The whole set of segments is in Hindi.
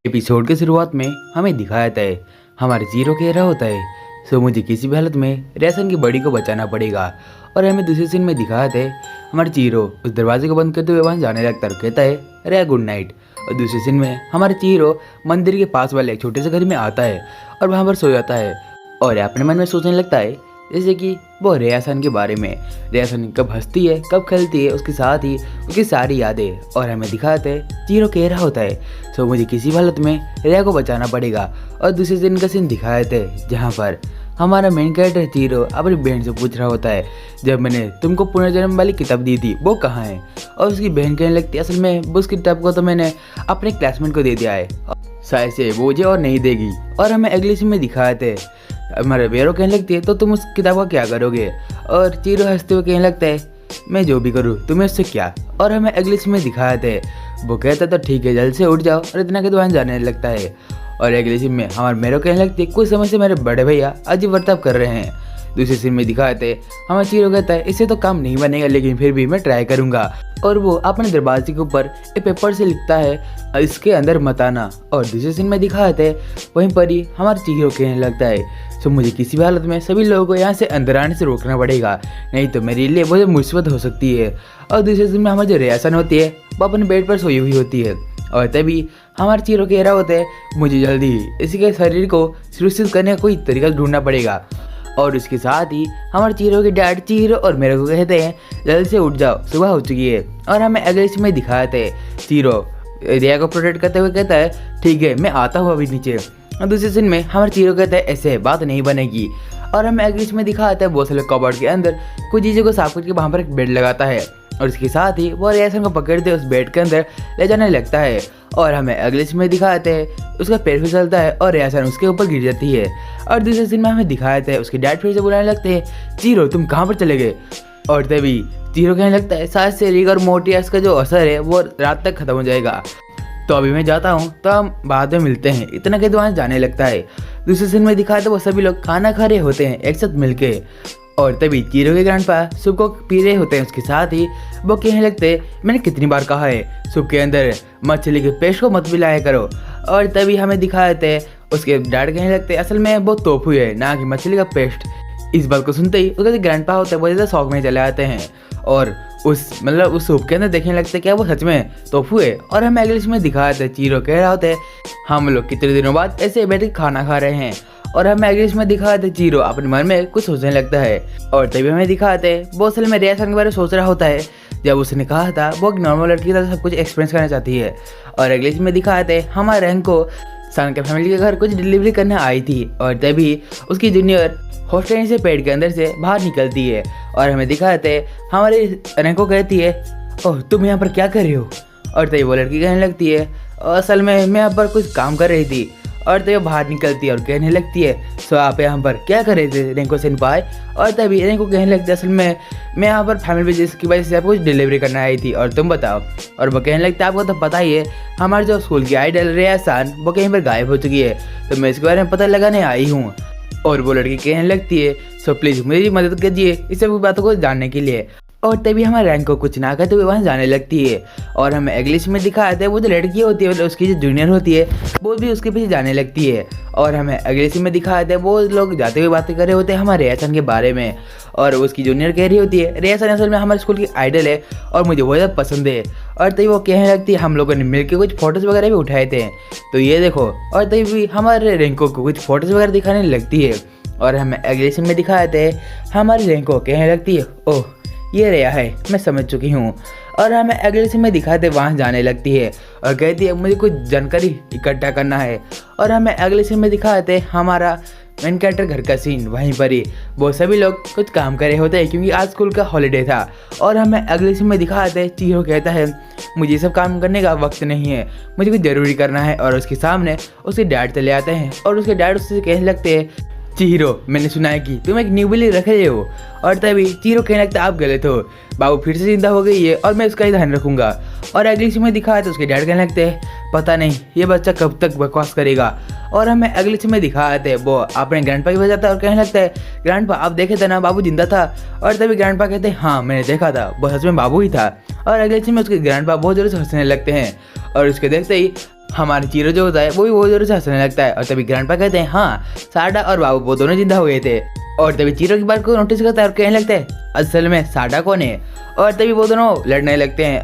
एपिसोड की शुरुआत में हमें दिखाया था हमारे जीरो कह रहा होता है सो मुझे किसी भी हालत में रेशन की बड़ी को बचाना पड़ेगा। और हमें दूसरे सीन में दिखाया था हमारे चीरो उस दरवाजे को बंद करते हुए वहाँ जाने लगता और कहता है अरे गुड नाइट। और दूसरे सीन में हमारे चीरो मंदिर के पास वाले एक छोटे से घर में आता है और वहाँ पर सो जाता है और अपने मन में सोचने लगता है जैसे कि वो रेयासन के बारे में। रेयासन कब हंसती है कब खेलती है उसके साथ ही उसकी सारी यादें। और हमें दिखाते हैं चीरो कह रहा होता है सो मुझे किसी भी हालत में रेया को बचाना पड़ेगा। और दूसरे दिन का सीन दिखाए थे जहाँ पर हमारा मेन कैरेक्टर चीरो अपनी बहन से पूछ रहा होता है जब मैंने तुमको पुनर्जन्म वाली किताब दी थी वो कहाँ है। और उसकी बहन कहने लगती है असल में उस किताब को तो मैंने अपने क्लासमेट को दे दिया है, शायद से वो मुझे और नहीं देगी। और हमें अगले सीन में दिखाए थे हमारे बेरो कहने लगती है तो तुम उस किताब का क्या करोगे। और चीरो हंसते हुए कहने लगता है मैं जो भी करूँ तुम्हें उससे क्या। और हमें अगले सीन में दिखाए थे वो कहता तो ठीक है जल्द से उठ जाओ और इतना के तो वहाँ जाने लगता है। और अगले सीन में हमारे मेरो कहने लगती है कुछ समय से मेरे बड़े भैया अजीब बर्ताव कर रहे हैं। दूसरे सीन में दिखाए थे हमारा चीरो कहता है इससे तो काम नहीं बनेगा लेकिन फिर भी मैं ट्राई करूंगा। और वो अपने दरवाजे के ऊपर एक पेपर से लिखता है इसके अंदर मत आना। और दूसरे सीन में दिखाए थे वहीं पर ही हमारा चीरो कहने लगता है तो मुझे किसी भी हालत में सभी लोगों को यहाँ से अंदर आने से रोकना पड़ेगा नहीं तो मेरे लिए बहुत मुसीबत हो सकती है। और दूसरे दिन में हमारी जो रेयासन होती है वो अपने बेड पर सोई हुई होती है और तभी हमारा चीरो कह रहा होता है मुझे जल्दी इसी के शरीर को सुरक्षित करने का कोई तरीका ढूंढना पड़ेगा। और उसके साथ ही हमारे चीरो के डैड चीरो और मेरे को कहते हैं जल्दी से उठ जाओ सुबह हो चुकी है। और हमें अगले सीन में दिखाए थे चीरो रेया को प्रोटेक्ट करते हुए कहता है ठीक है मैं आता हूँ अभी नीचे। और दूसरे सीन में हमारे चीरो कहता है ऐसे बात नहीं बनेगी। और हमें अगले सीन में दिखाता है बहुत सारे कबर्ड के अंदर कुछ चीज़ों को साफ करके वहाँ पर एक बेड लगाता है और इसके साथ ही वो रेयासन को पकड़ते उस बेड के अंदर ले जाने लगता है। और हमें अगले सीन में दिखाते हैं उसका पैर फिसलता है और रेयासन उसके ऊपर गिर जाती है। और दूसरे सीन में हमें दिखाते हैं उसके डैड फिर से बुलाने लगते हैं चीरो तुम कहाँ पर चले गए। और तभी चीरो कहने लगता है शायद से रिक और मोर्टियस का जो असर है वो रात तक खत्म हो जाएगा तो अभी मैं जाता हूँ तो हम बाद में मिलते हैं। इतना के वहाँ जाने लगता है। दूसरे सीन में दिखाते वो सभी लोग खाना खा रहे होते हैं एक साथ मिलके। और तभी चीरो के ग्रैंडपा सूप को पी रहे होते हैं उसके साथ ही वो कहने लगते मैंने कितनी बार कहा है सूप के अंदर मछली के पेस्ट को मत मिलाया करो। और तभी हमें दिखा देते हैं उसके डैड कहने लगते असल में वो टोफू है ना कि मछली का पेस्ट। इस बात को सुनते ही उसका जो ग्रैंडपा होता है वो ज़्यादा शौक में चले आते हैं और उस सूप के अंदर देखने लगते क्या वो सच में टोफू है। और हमें अगले इसमें दिखा देते चीरो कह रहा होता है हम लोग कितने दिनों बाद ऐसे बैठ खाना खा रहे हैं। और हमें अगले इसमें दिखाते चीरो अपने मन में कुछ सोचने लगता है। और तभी हमें दिखाते वो असल में रेयासन के बारे में सोच रहा होता है जब उसने कहा था वो एक नॉर्मल लड़की था सब कुछ एक्सपीरियंस करना चाहती है। और अगले इसमें दिखाते हमारे रैंक को सन के फैमिली के घर कुछ डिलीवरी करने आई थी और तभी उसकी जूनियर हॉस्टल से पेड़ के अंदर से बाहर निकलती है। और हमें दिखाते हमारे रैंक को कहती है ओह तुम यहाँ पर क्या कर रही हो। और तभी वो लड़की कहने लगती है असल में मैं यहाँ पर कुछ काम कर रही थी। और तभी बाहर निकलती है और कहने लगती है सो आप यहाँ पर क्या कर रहे थे रेंको सेनपाई। और तभी रेंको कहने लगती है असल में मैं यहाँ पर फैमिली बिजनेस की वजह से आपको कुछ डिलीवरी करना आई थी और तुम बताओ। और वो कहने लगता है आपको तो पता ही है हमारे जो स्कूल की आइडल रेयासन वो कहीं पर गायब हो चुकी है तो मैं इसके बारे में पता लगाने आई हूँ। और वो लड़की कहने लगती है सो प्लीज़ मेरी मदद कीजिए इस सब बातों को जानने के लिए। और तभी हमारे रैंक को कुछ ना कहते हुए वहाँ जाने लगती है। और हमें अगले में दिखाते हैं वो जो लड़की होती है मतलब उसकी जो जूनियर होती है वो भी उसके पीछे जाने लगती है। और हमें अगले में दिखाते हैं वो लोग जाते हुए बातें कर रहे होते हैं हमारे रेयासन के बारे में। और उसकी जूनियर कह रही होती है रेयासन असल में हमारे स्कूल की आइडल है और मुझे बहुत ज़्यादा पसंद है। और तभी वो कहने लगती है हम लोगों ने मिलकर कुछ फोटोज़ वगैरह भी उठाए थे तो ये देखो। और तभी हमारे रैंको को कुछ फोटोज़ वगैरह दिखाने लगती है। और हमें अगले सीन में दिखाते हैं हमारी रैंको कहने लगती है ओह ये रेया है मैं समझ चुकी हूँ। और हमें अगले सीन में दिखाते वहाँ जाने लगती है और कहती है मुझे कुछ जानकारी इकट्ठा करना है। और हमें अगले सीन में दिखाते हमारा मेन कैरेक्टर घर का सीन वहीं पर ही वो सभी लोग कुछ काम कर रहे होते हैं क्योंकि आज स्कूल का हॉलीडे था। और हमें अगले सीन में दिखाते चीरो कहता है मुझे ये सब काम करने का वक्त नहीं है मुझे कुछ ज़रूरी करना है। और उसके सामने उसके डैड चले आते हैं और उसके डैड उससे कहने लगते हैं चीरो मैंने सुना है कि तुम एक न्यू बिल्ली रख रहे हो। और तभी चीरो कहने लगता आप गलत हो बाबू फिर से जिंदा हो गई है और मैं उसका ही ध्यान रखूंगा। और अगली सीन में दिखाया तो उसके डैड कहने लगते हैं पता नहीं ये बच्चा कब तक बकवास करेगा। और हमें अगले सीन में दिखाते हैं वो अपने ग्रैंडपा की बजाता है और कहने लगता है ग्रैंडपा आप देखे थे ना बाबू जिंदा था। और तभी ग्रैंडपा कहते हैं हाँ मैंने देखा था वो सच में बाबू ही था। और अगले सीन में उसके ग्रैंडपा बहुत जोर से हंसने लगते हैं और उसके देखते ही हमारे चीरो जो होता है वो भी बहुत जोर से हंसने लगता है। और तभी ग्रैंडपा कहते हैं हाँ, साडा और बाबू वो दोनों जिंदा हुए थे। और तभी चीरो की बात को नोटिस करता है और कहने लगता है असल में साडा कौन है। और तभी वो दोनों लड़ने लगते हैं।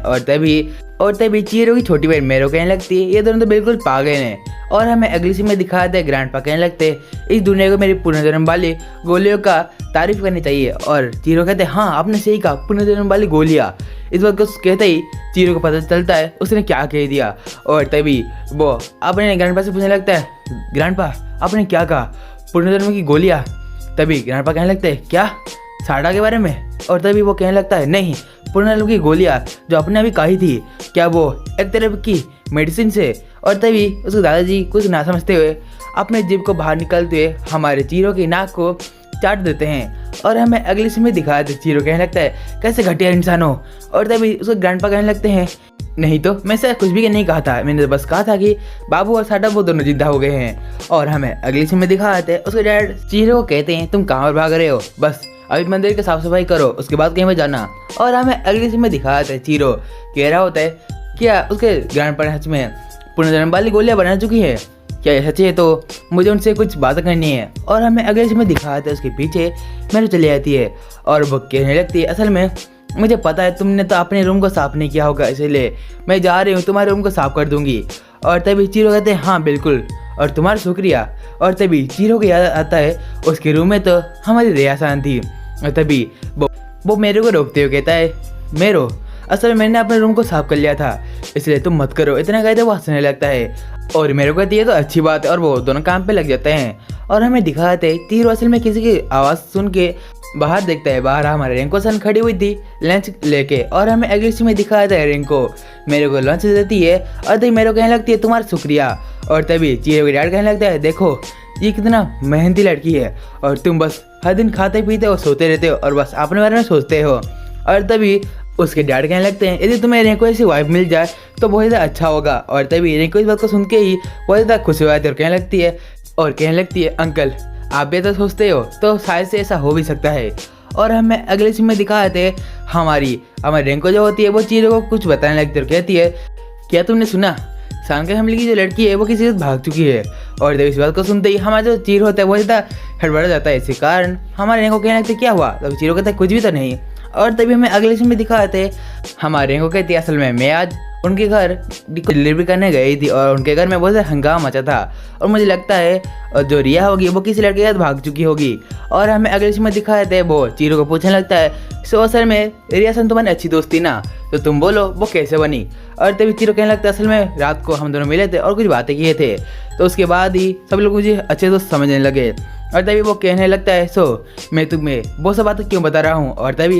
और तभी चीरो की छोटी बहन मेरो कहने लगती है ये दोनों तो बिल्कुल पागल हैं। और हमें अगली सीन में दिखाते हैं ग्रैंडपा कहने लगते हैं इस दुनिया को मेरी पुनर्जन्म वाली गोलियों का तारीफ करनी चाहिए। और चीरो कहते हैं हाँ आपने सही कहा, पुनर्जन्म वाली गोलियाँ। इस बात को कहते ही चीरो को पता चलता है उसने क्या कह दिया। और तभी वो अपने ग्रैंडपा से पूछने लगता है ग्रैंडपा आपने क्या कहा, पुनर्जन्म की गोलियाँ। तभी ग्रैंडपा कहने लगते हैं क्या, साडा के बारे में। और तभी वो कहने लगता है नहीं, पुनर्जन्म की गोलियाँ जो आपने अभी कही थी क्या वो एक तरह की मेडिसिन से। और तभी उसके दादाजी कुछ ना समझते हुए अपने जीभ को बाहर निकालते हुए हमारे चीरो की नाक को चाट देते हैं। और हमें अगली सीन में दिखाया था चीरो कहने लगता है कैसे घटिया इंसान हो। और तभी उसके ग्रैंडपा कहने लगते हैं नहीं तो मैं से कुछ भी नहीं कहा था, मैंने तो बस कहा था कि बाबू और साडा वो दोनों जिंदा हो गए हैं। और हमें अगली सीन में दिखाते हैं उसके डैड चीरो को कहते हैं तुम कहाँ पर भाग रहे हो, बस अभी मंदिर की साफ सफाई करो उसके बाद कहीं पर जाना। और हमें अगली सीन में दिखाते हैं चीरो कह रहा होता है क्या उसके ग्रैंडपा सच में पुनर्जन्म वाली गोलियाँ बना चुकी है, क्या ये सच है तो मुझे उनसे कुछ बातें करनी है। और हमें अगले सीन में दिखाते हैं उसके पीछे मेरे चली आती है और वो कहने लगती है असल में मुझे पता है तुमने तो अपने रूम को साफ नहीं किया होगा, इसलिए मैं जा रही हूँ तुम्हारे रूम को साफ कर दूंगी। और तभी चीरो कहते हैं हाँ बिल्कुल और तुम्हारा शुक्रिया। और तभी चीरो को याद आता है उसके रूम में तो हमारी रियासान थी। और तभी वो मेरे को रोकते हुए कहता है मेरो असल में मैंने अपने रूम को साफ कर लिया था इसलिए तुम मत करो, इतना कहते वो हंसने लगता है। और मेरे को कहती है तो अच्छी बात है और वो दोनों काम पे लग जाते हैं। और हमें दिखाते चीरो असल में किसी की आवाज़ सुन के बाहर देखता है, बाहर हमारे रिंको सन खड़ी हुई थी लंच लेके। और हमें अगली सीन में दिखाता है रिंको मेरे को लंच देती है और तभी मेरे को कहने लगती है तुम्हारा शुक्रिया। और तभी चीरो के डैड कहने लगता है देखो ये कितना मेहनती लड़की है और तुम बस हर दिन खाते पीते और सोते रहते हो और बस अपने बारे में सोचते हो। और तभी उसके डैड कहने लगते हैं यदि तुम्हें रिंको ऐसी वाइफ मिल जाए तो बहुत ज़्यादा अच्छा होगा। और तभी रिंको इस बात को सुन के ही बहुत ज़्यादा खुश हो जाती है और कहने लगती है अंकल आप भी तो सोचते हो तो शायद से ऐसा हो भी सकता है। और हमें अगले सीन में दिखाते हमारी रिंको जो होती है वो चीरो को कुछ बताने लगती है और कहती है क्या तुमने सुना शान के फैमिली की जो लड़की है वो किसी से भाग चुकी है। और जब इस बात को सुनते ही हमारा जो चीरो होता है वो ज़्यादा हड़बड़ा जाता है, इसी कारण हमारे रिंको कहने लगते क्या हुआ, तो चीरो कहता है कुछ भी तो नहीं। और तभी हमें अगले सीन में दिखाते हमारे रिंको कहती है असल में मैं आज उनके घर डिलीवरी करने गई थी और उनके घर में बहुत ज़्यादा हंगामा मचा था और मुझे लगता है जो रिया होगी वो किसी लड़के के साथ भाग चुकी होगी। और हमें अगले सीन में दिखाया था वो चीरो को पूछने लगता है सो असल में रिया सन तुम्हारी अच्छी दोस्ती ना, तो तुम बोलो वो कैसे बनी। और तभी चीरो कहने लगता है असल में रात को हम दोनों मिले थे और कुछ बातें किए थे तो उसके बाद ही सब लोग मुझे अच्छे दोस्त समझने लगे। और तभी वो कहने लगता है सो मैं तुम्हें वो सब बातें क्यों बता रहा हूँ। और तभी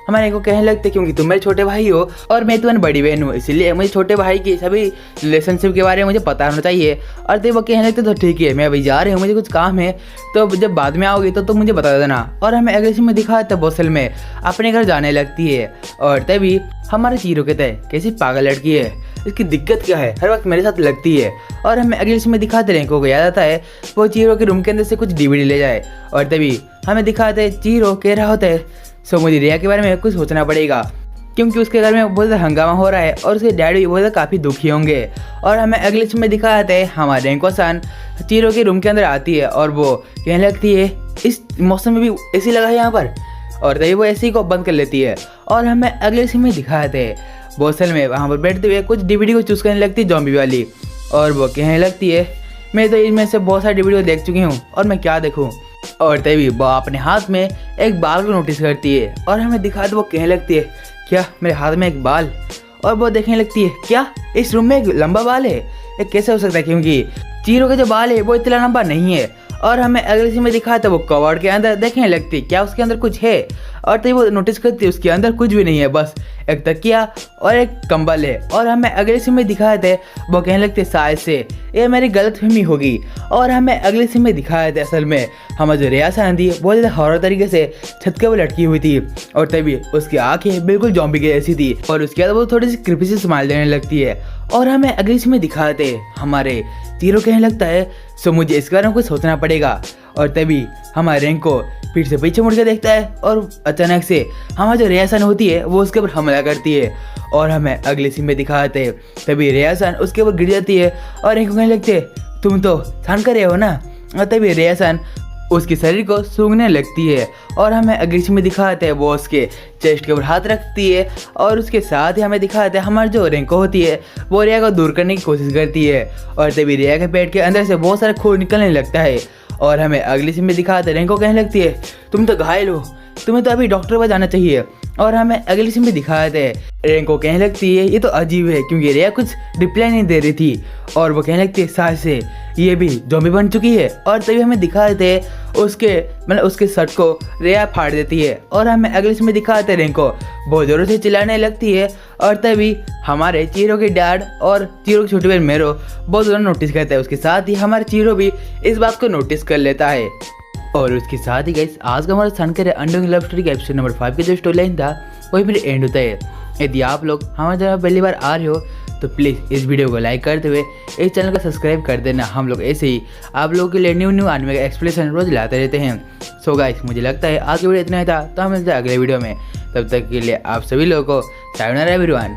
हमारे को कहने लगते क्योंकि तुम मेरे छोटे भाई हो और मैं तुम्हारी बड़ी बहन हूँ, इसलिए मुझे छोटे भाई की सभी रिलेशनशिप के बारे में मुझे पता होना चाहिए। और तभी वो कहने लगते तो ठीक है मैं अभी जा रही हूँ, मुझे कुछ काम है तो जब बाद में आओगी तो तुम मुझे बता देना। और हमें अगले सीन में दिखाया बोसल में अपने घर जाने लगती है। और तभी हमारे चीरो कहते हैं कैसी पागल लड़की है, इसकी दिक्कत क्या है, हर वक्त मेरे साथ लगती है। और हमें अगले सीन में दिखाते रिंको को याद आता है वो चीरो के रूम के अंदर से कुछ डीवीडी ले जाए। और तभी हमें दिखाते चीरो कह रहा होता है सो मुझे रिया के बारे में कुछ सोचना पड़ेगा क्योंकि उसके घर में बहुत ज़्यादा हंगामा हो रहा है और उसके डैडी भी बहुत ज़्यादा काफ़ी दुखी होंगे। और हमें अगले सीन में दिखाते हैं हमारे रिंको सन चीरो के रूम के अंदर आती है और वो कहने लगती है इस मौसम में भी एसी लगा है यहाँ पर। और तभी वो एसी को बंद कर लेती है। और हमें अगले सीन में दिखाते हैं बोसल में वहाँ पर बैठते हुए कुछ डीवीडी को चूज़ करने लगती है जॉम्बी वाली। और वो कहने लगती है मैं तो इनमें से बहुत सारी डीवीडी देख चुकी हूँ और मैं क्या देखूँ। और तभी वो अपने हाथ में एक बाल को नोटिस करती है और हमें दिखाते वो कहने लगती है क्या मेरे हाथ में एक बाल। और वो देखने लगती है क्या इस रूम में एक लंबा बाल है, ये कैसे हो सकता है क्योंकि चीरो का जो बाल है वो इतना लंबा नहीं है। और हमें अगले सीन में दिखाया था वो कवर्ड के अंदर देखने लगती क्या उसके अंदर कुछ है। और तभी वो नोटिस करती है उसके अंदर कुछ भी नहीं है, बस एक तकिया और एक कंबल है। और हमें अगले सीन में दिखाए थे वो कहने लगते शायद से ये मेरी गलतफहमी होगी। और हमें अगले सीन में दिखाए थे असल में हमारी जो रियासान थी बहुत ज़्यादा हॉरर तरीके से छत के ऊपर लटकी हुई थी और तभी उसकी आंखें बिल्कुल जॉम्बी की जैसी थी और उसके बाद वो थोड़ी सी क्रिपी सी स्माइल देने लगती है। और हमें अगले सीन में दिखाए थे हमारे चीरो कहने लगता है सो मुझे इस बारे में कुछ सोचना पड़ेगा। और तभी हमारे रिंको फिर से पीछे मुड़ के देखता है और अचानक से हमारी जो रेयासन होती है वो उसके ऊपर हमला करती है और हमें अगले सीन में दिखाते हैं। तभी रेयासन उसके ऊपर गिर जाती है और रिंको कहने लगते तुम तो ठान कर रहे हो ना। और तभी रेयासन उसके शरीर को सूंघने लगती है और हमें अगले सीन में दिखाते हैं वो उसके चेस्ट के ऊपर हाथ रखती है और उसके साथ ही हमें दिखाते हैं हमारी जो रिंको होती है वो रिया को दूर करने की कोशिश करती है और तभी रिया के पेट के अंदर से बहुत सारा खून निकलने लगता है और हमें अगली सीन में दिखाते हैं रिंको कहने लगती है तुम तो घायल हो, तुम्हें तो अभी डॉक्टर के पास जाना चाहिए। और हमें अगली सीन में दिखाते हैं रिंको कहने लगती है ये तो अजीब है क्योंकि रिया कुछ रिप्लाई नहीं दे रही थी और वो कहने लगती है साथ से ये भी ज़ॉम्बी बन चुकी है। और तभी हमें दिखाते हैं उसके शर्ट को रिया फाड़ देती है और हमें अगले सीन में दिखाते हैं रिंको बहुत ज़ोरों से चिल्लाने लगती है और तभी हमारे चीरो के डैड और चीरो की छोटी बहन मेरो बहुत ज़्यादा नोटिस करता है। उसके साथ ही हमारे चीरो भी इस बात को नोटिस कर लेता है और उसके साथ ही गाइस आज का हमारा सनकर अंडरग्राउंड लव स्टोरी का एपिसोड नंबर 5 का जो स्टोरी लाइन था वही फिर एंड होता है। यदि आप लोग हमारे चैनल पहली बार आ रहे हो तो प्लीज़ इस वीडियो को लाइक करते हुए इस चैनल को सब्सक्राइब कर देना। हम लोग ऐसे ही आप लोगों के लिए न्यू एनिमे का एक्सप्लेनेशन रोज लाते रहते हैं। सो गाइस मुझे लगता है आज की वीडियो इतना ही था, तो हम मिलते हैं अगले वीडियो में। तब तक के लिए आप सभी लोगों को सायोनारा एवरीवन।